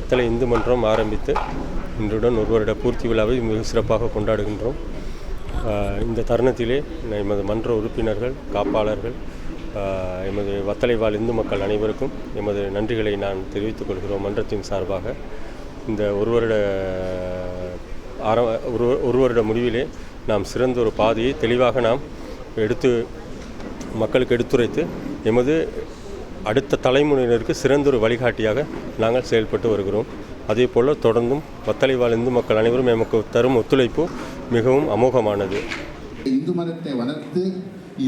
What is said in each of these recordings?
வத்தலை இந்து மன்றம் ஆரம்பித்து இன்றுடன் ஒரு வருட பூர்த்தி விழாவை மிக சிறப்பாக கொண்டாடுகின்றோம். இந்த தருணத்திலே எமது மன்ற உறுப்பினர்கள், காப்பாளர்கள், எமது வத்தலை வாழ் இந்து மக்கள் அனைவருக்கும் எமது நன்றிகளை நான் தெரிவித்துக் கொள்கிறோம். மன்றத்தின் சார்பாக இந்த ஒரு வருட முடிவிலே நாம் சிறந்த ஒரு பாதையை தெளிவாக நாம் மக்களுக்கு எடுத்துரைத்து எமது அடுத்த தலைமுறையினருக்கு சிறந்த ஒரு வழிகாட்டியாக நாங்கள் செயல்பட்டு வருகிறோம். அதே போல் தொடர்ந்தும் வத்தலை வாழ் இந்து மக்கள் அனைவரும் எமக்கு தரும் ஒத்துழைப்பு மிகவும் அமோகமானது. இந்து மதத்தை வளர்த்து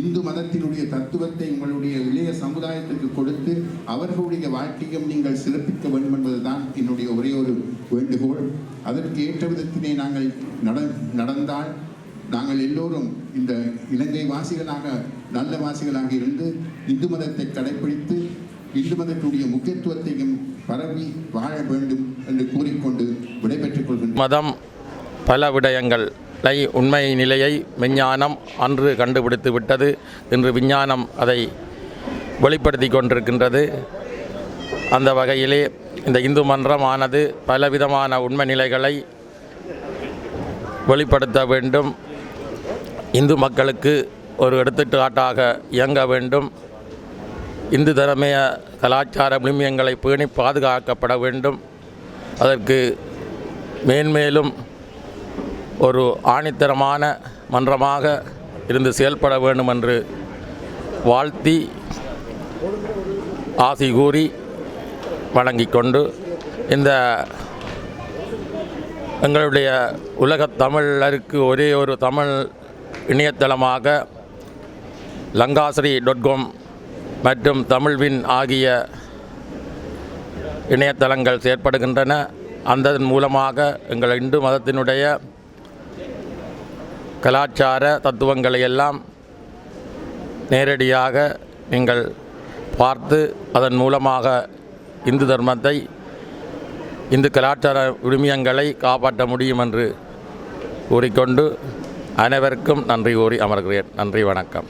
இந்து மதத்தினுடைய தத்துவத்தை உங்களுடைய இளைய சமுதாயத்திற்கு கொடுத்து அவர்களுடைய வாழ்க்கையும் நீங்கள் சிறப்பிக்க வேண்டும் என்பதுதான் என்னுடைய ஒரே ஒரு வேண்டுகோள். அதற்கு ஏற்ற விதத்திலே நாங்கள் நடந்தால் நாங்கள் எல்லோரும் இந்த இலங்கை வாசிகளாக நல்ல வாசிகளாக இருந்து இந்து மதத்தை கடைப்பிடித்து இந்து மதத்துடைய முக்கியத்துவத்தையும் பரவி வாழ வேண்டும் என்று கூறிக்கொண்டு விடைபெற்றுக் கொள்கின்றோம். மதம் பல விடயங்களை உண்மை நிலையை விஞ்ஞானம் அன்று கண்டுபிடித்து விட்டது. இன்று விஞ்ஞானம் அதை வெளிப்படுத்தி கொண்டிருக்கின்றது. அந்த வகையிலே இந்த இந்து மன்றம் ஆனது பலவிதமான உண்மை நிலைகளை வெளிப்படுத்த வேண்டும். இந்து மக்களுக்கு ஒரு எடுத்துக்காட்டாக இயங்க வேண்டும். இந்து தர்மீய கலாச்சார விழுமியங்களை பேணி பாதுகாக்கப்பட வேண்டும். அதற்கு மேன்மேலும் ஒரு ஆணித்தரமான மன்றமாக இருந்து செயல்பட வேண்டும் என்று வாழ்த்தி ஆசி கூறி வழங்கிக் கொண்டு இந்த எங்களுடைய உலகத் தமிழருக்கு ஒரே ஒரு தமிழ் இணையதளமாக langasri.com மற்றும் தமிழ்வின் ஆகிய இணையதளங்கள் செயற்படுகின்றன. அதன் மூலமாக எங்கள் இந்து மதத்தினுடைய கலாச்சார தத்துவங்களை எல்லாம் நேரடியாக நீங்கள் பார்த்து அதன் மூலமாக இந்து தர்மத்தை இந்து கலாச்சார விழுமியங்களை காப்பாற்ற முடியும் என்று கூறிக்கொண்டு அனைவருக்கும் நன்றி கூறி அமர்கிறேன். நன்றி, வணக்கம்.